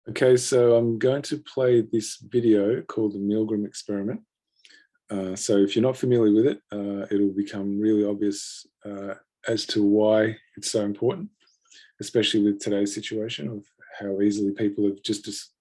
Okay, so I'm going to play this video called the Milgram experiment. So if you're not familiar with it, it'll become really obvious as to why it's so important, especially with today's situation of how easily people have just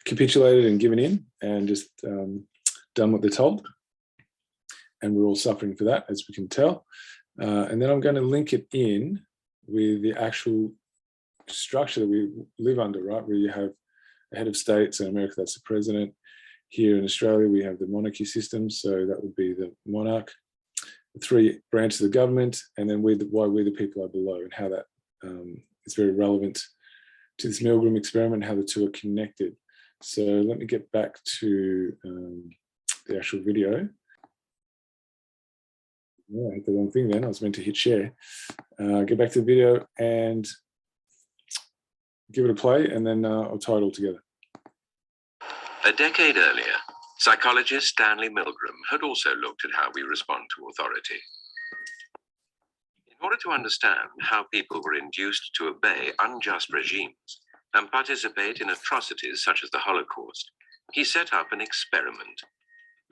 capitulated and given in and just done what they're told. And we're all suffering for that, as we can tell. And then I'm going to link it in with the actual structure that we live under, right? Where you have a head of state, so in America, that's the president. Here in Australia, we have the monarchy system, so that would be the monarch, the three branches of the government, and then why we the people are below, and how that is very relevant to this Milgram experiment, how the two are connected. So let me get back to the actual video. Yeah, I hit the wrong thing then. I was meant to hit share. Get back to the video and give it a play, and then I'll tie it all together. A decade earlier, psychologist Stanley Milgram had also looked at how we respond to authority. In order to understand how people were induced to obey unjust regimes and participate in atrocities such as the Holocaust, he set up an experiment.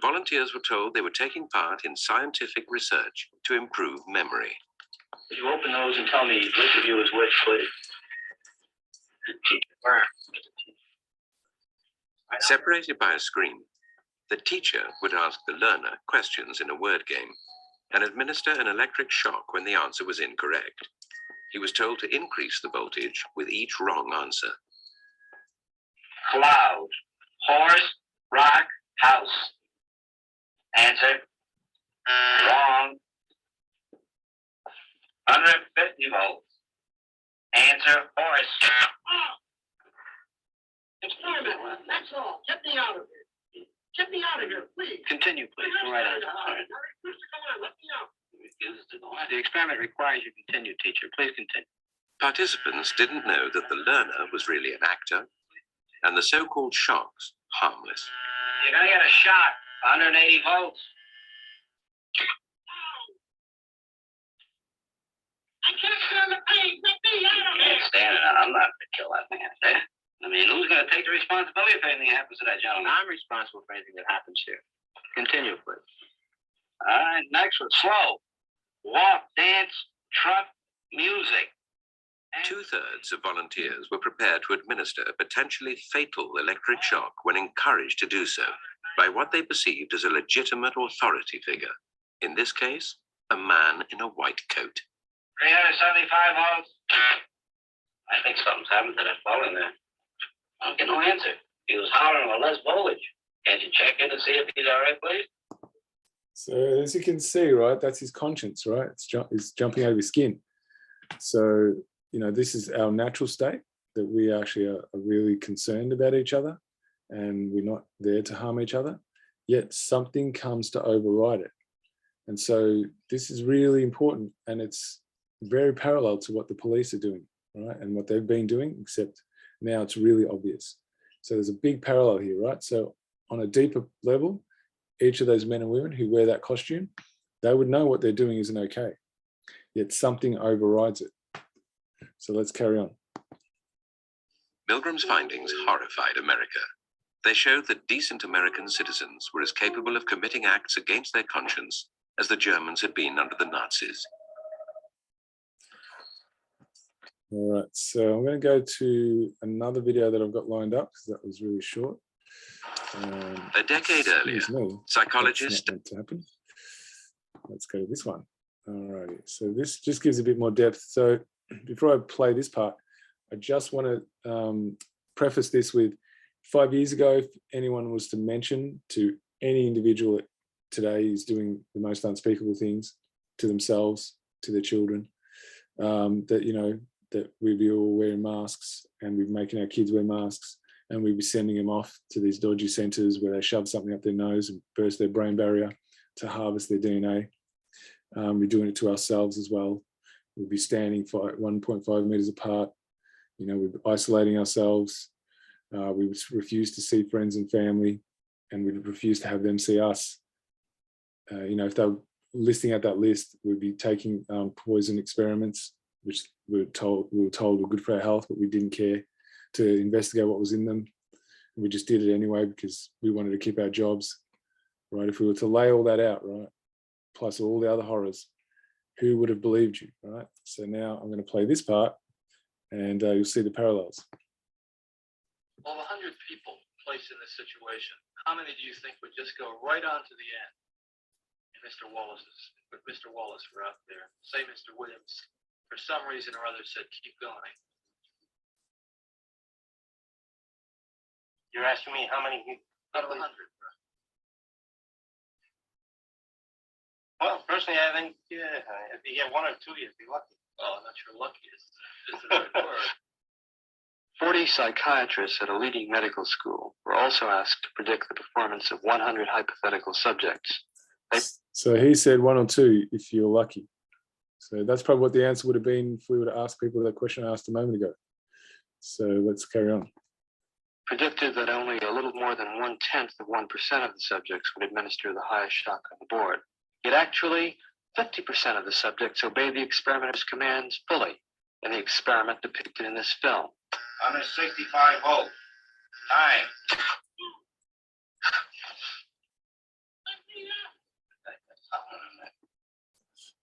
Volunteers were told they were taking part in scientific research to improve memory. Could you open those and tell me which of you is which, please? Separated by a screen, the teacher would ask the learner questions in a word game and administer an electric shock when the answer was incorrect. He was told to increase the voltage with each wrong answer. Cloud, horse, rock, house. Answer. Wrong. 150 volts. Answer, horse. Experiment, that's all. Get me out of here. Get me out of here, please. Continue, please. Go right on. Let me out. The experiment requires you continue, teacher. Please continue. Participants didn't know that the learner was really an actor and the so-called shocks harmless. You're going to get a shot. 180 volts. I can't stand the pain. Get me out of here. Can't stand it. I'm not going to kill that man. Eh? I mean, who's going to take the responsibility if anything happens to that gentleman? I'm responsible for anything that happens here. Continue, please. All right, next one. Slow. Walk, dance, trot, music. Two-thirds of volunteers were prepared to administer a potentially fatal electric shock when encouraged to do so by what they perceived as a legitimate authority figure. In this case, a man in a white coat. 375 volts. I think something's happened to that fellow in there. I don't get no answer. He was hollering with less voltage. Can't you check in to see if he's all right, please? So as you can see, right, that's his conscience, right? It's jumping out of his skin. So, you know, this is our natural state, that we actually are really concerned about each other and we're not there to harm each other, yet something comes to override it. And so this is really important, and it's very parallel to what the police are doing, right? And what they've been doing, except now it's really obvious. So there's a big parallel here, right? So on a deeper level, each of those men and women who wear that costume, they would know what they're doing isn't okay, yet something overrides it. So let's carry on. Milgram's findings horrified America. They showed that decent American citizens were as capable of committing acts against their conscience as the Germans had been under the Nazis. All right, so I'm going to go to another video that I've got lined up because that was really short. A decade earlier, psychologists... That's not meant to happen. Let's go to this one. All righty, so this just gives a bit more depth. So before I play this part, I just want to preface this with 5 years ago, if anyone was to mention to any individual that today is doing the most unspeakable things to themselves, to their children, that, you know, that we'd be all wearing masks and we'd be making our kids wear masks and we'd be sending them off to these dodgy centres where they shove something up their nose and burst their brain barrier to harvest their DNA. We're doing it to ourselves as well. We'd be standing 1.5 metres apart. You know, we'd be isolating ourselves. We would refuse to see friends and family, and we'd refuse to have them see us. You know, if they were listing out that list, we'd be taking poison experiments, which we were told were good for our health, but we didn't care. to investigate what was in them. We just did it anyway because we wanted to keep our jobs, right? If we were to lay all that out, right, plus all the other horrors, who would have believed you, right? So now I'm going to play this part, and you'll see the parallels. Of 100 people placed in this situation, how many do you think would just go right on to the end? And Mr. Wallace were out there. Say Mr. Williams, for some reason or other, said, keep going. You're asking me how many Out of 100. Well, personally, I think, yeah, if you get one or two, you'd be lucky. Well, I'm not sure lucky is the right word. 40 psychiatrists at a leading medical school were also asked to predict the performance of 100 hypothetical subjects. So he said 1 or 2 if you're lucky. So that's probably what the answer would have been if we were to ask people that question I asked a moment ago. So let's carry on. Predicted that only a little more than 1/10 of 1% of the subjects would administer the highest shock on the board. Yet actually, 50% of the subjects obeyed the experimenter's commands fully in the experiment depicted in this film. 165 volts. Time.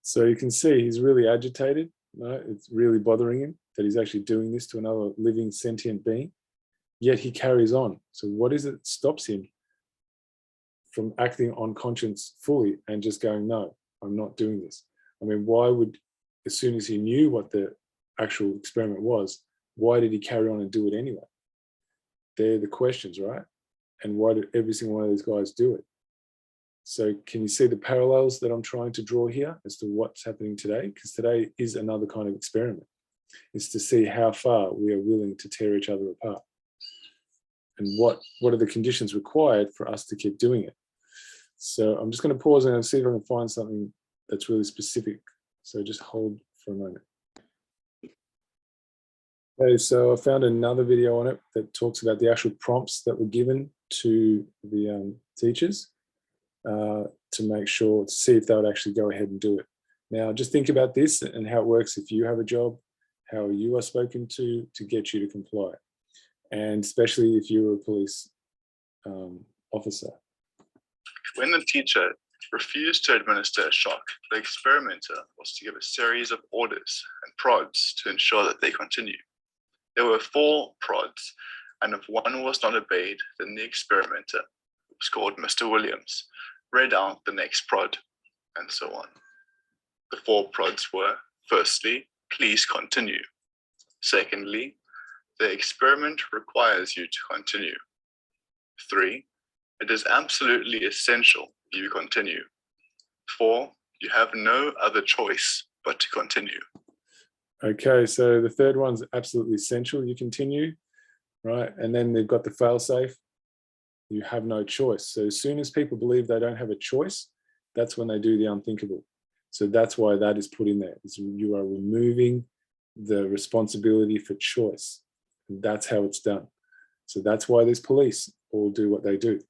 So you can see he's really agitated. Right? It's really bothering him that he's actually doing this to another living sentient being. Yet he carries on. So what is it that stops him from acting on conscience fully and just going, no, I'm not doing this? I mean, why would, as soon as he knew what the actual experiment was, why did he carry on and do it anyway? They're the questions, right? And why did every single one of these guys do it? So can you see the parallels that I'm trying to draw here as to what's happening today? Because today is another kind of experiment. It's to see how far we are willing to tear each other apart. And what are the conditions required for us to keep doing it? So I'm just going to pause and see if I can find something that's really specific. So just hold for a moment. Okay, so I found another video on it that talks about the actual prompts that were given to the teachers to make sure, to see if they would actually go ahead and do it. Now, just think about this and how it works if you have a job, how you are spoken to get you to comply. And especially if you're a police officer. When the teacher refused to administer a shock, the experimenter was to give a series of orders and prods to ensure that they continue. There were 4 prods, and if one was not obeyed, then the experimenter, who was called Mr. Williams, read out the next prod, and so on. The 4 prods were, firstly, please continue. Secondly, the experiment requires you to continue. 3, it is absolutely essential you continue. 4, you have no other choice but to continue. Okay, so the third one's absolutely essential, you continue, right? And then they've got the fail-safe, you have no choice. So as soon as people believe they don't have a choice, that's when they do the unthinkable. So that's why that is put in there. You are removing the responsibility for choice. And that's how it's done. So that's why these police all do what they do,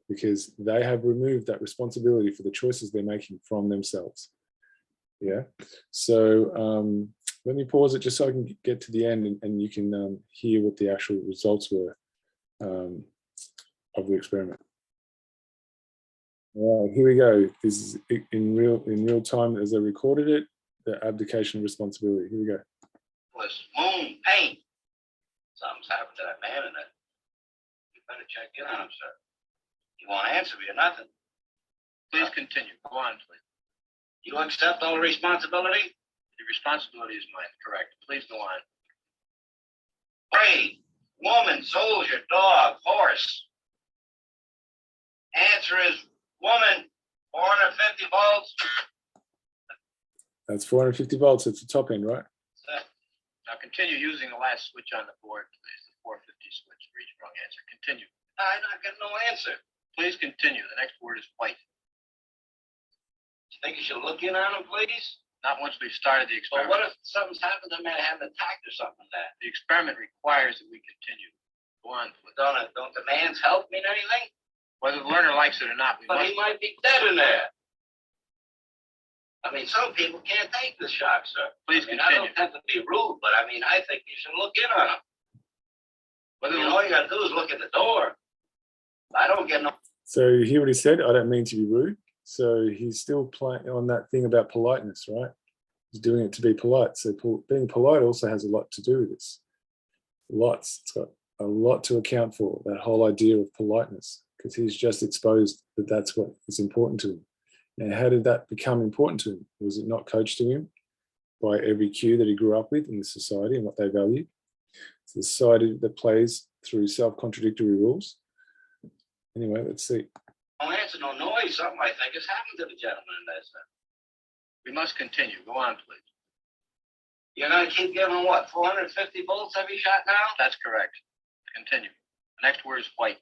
because they have removed that responsibility for the choices they're making from themselves. Yeah. So let me pause it just so I can get to the end and you can hear what the actual results were of the experiment. All right, here we go. This is in real time as they recorded it, the abdication of responsibility. Here we go. Was moon paint. Something's happened to that man in it. You better check in on him, sir. He won't answer me or nothing. Please continue. Go on, please. You accept all the responsibility? The responsibility is mine, correct. Please go on. Brave, woman, soldier, dog, horse. Answer is woman, 450 volts. That's 450 volts at the top end, right? Now continue using the last switch on the board, please. The 450 switch for each wrong answer. Continue. I'm not getting no answer. Please continue. The next word is white. You think you should look in on him, please? Not once we've started the Well, experiment. what if something's happened to the man, had an attack or something like that? The experiment requires that we continue. Go on, please. Don't demands help mean anything? Whether the learner likes it or not, we But must. he might be dead in there. I mean, some people can't take the shock, sir. Please I continue. don't have to be rude, but I mean, I think you should look in on him. But then all you gotta do is look at the door. I don't get no. So you hear what he said? I don't mean to be rude. So he's still playing on that thing about politeness, right? He's doing it to be polite. So being polite also has a lot to do with this. Lots. It's got a lot to account for, that whole idea of politeness, because he's just exposed that that's what is important to him. Now, how did that become important to him? Was it not coached to him by every cue that he grew up with in the society and what they value? It's a society that plays through self-contradictory rules. Anyway, let's see. No answer, no noise. Something I think has happened to the gentleman in that sense. We must continue. Go on, please. You're gonna keep giving what, 450 volts every shot now? That's correct. Continue. The next word is white.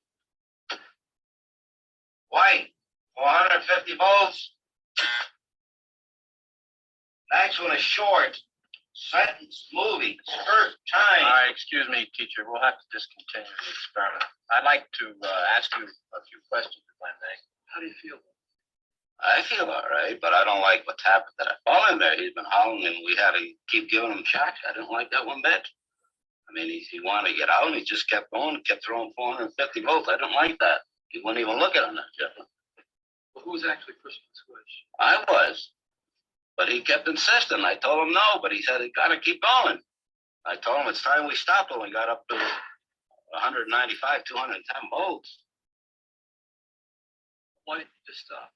White, 450 volts. Next one is short. Sentence, movie, skirt, time. All right, excuse me, teacher. We'll have to discontinue the experiment. I'd like to ask you a few questions, if I may. How do you feel? I feel all right, but I don't like what's happened to that ball in there. He's been howling and we had to keep giving him shots. I didn't like that one bit. I mean, he wanted to get out and he just kept going, kept throwing 450 volts. I didn't like that. He wouldn't even look at him, that gentleman. Well, who was actually pushing the switch? I was. But he kept insisting. I told him no, but he said, he got to keep going. I told him it's time we stopped when we got up to 195, 210 volts. Why didn't you just stop?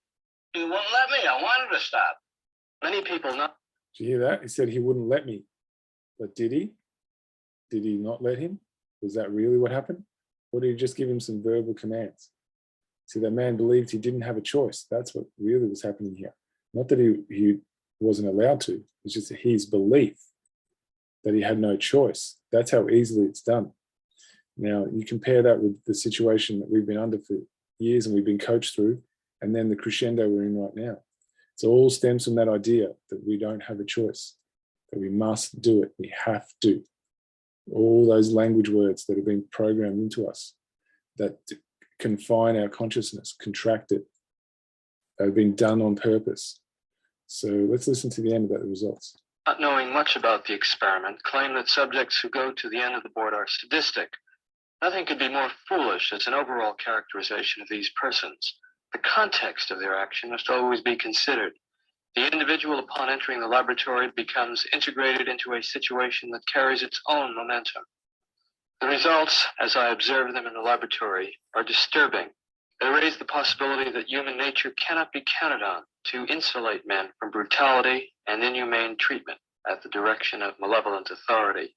He wouldn't let me. I wanted to stop. Many people know. Did you hear that? He said he wouldn't let me. But did he? Did he not let him? Was that really what happened? Or did he just give him some verbal commands? See, that man believed he didn't have a choice. That's what really was happening here. Not that he wasn't allowed to. It's just his belief that he had no choice. That's how easily it's done. Now, you compare that with the situation that we've been under for years and we've been coached through, and then the crescendo we're in right now. It all stems from that idea that we don't have a choice, that we must do it, we have to. All those language words that have been programmed into us that confine our consciousness, contract it, they've been done on purpose. So let's listen to the end about the results. Not knowing much about the experiment, claim that subjects who go to the end of the board are sadistic. Nothing could be more foolish as an overall characterization of these persons. The context of their action must always be considered. The individual, upon entering the laboratory, becomes integrated into a situation that carries its own momentum. The results, as I observe them in the laboratory, are disturbing. They raise the possibility that human nature cannot be counted on to insulate men from brutality and inhumane treatment at the direction of malevolent authority.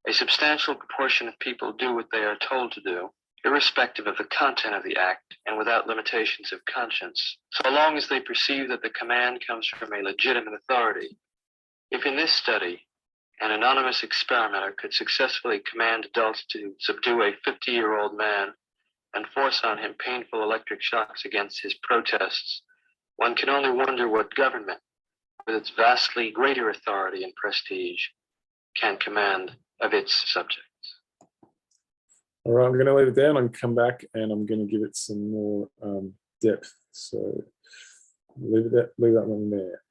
A substantial proportion of people do what they are told to do, irrespective of the content of the act and without limitations of conscience, so long as they perceive that the command comes from a legitimate authority. If in this study, an anonymous experimenter could successfully command adults to subdue a 50-year-old man and force on him painful electric shocks against his protests, one can only wonder what government, with its vastly greater authority and prestige, can command of its subjects. All right, I'm going to leave it there and I'm going to come back and I'm going to give it some more depth. So leave that one there.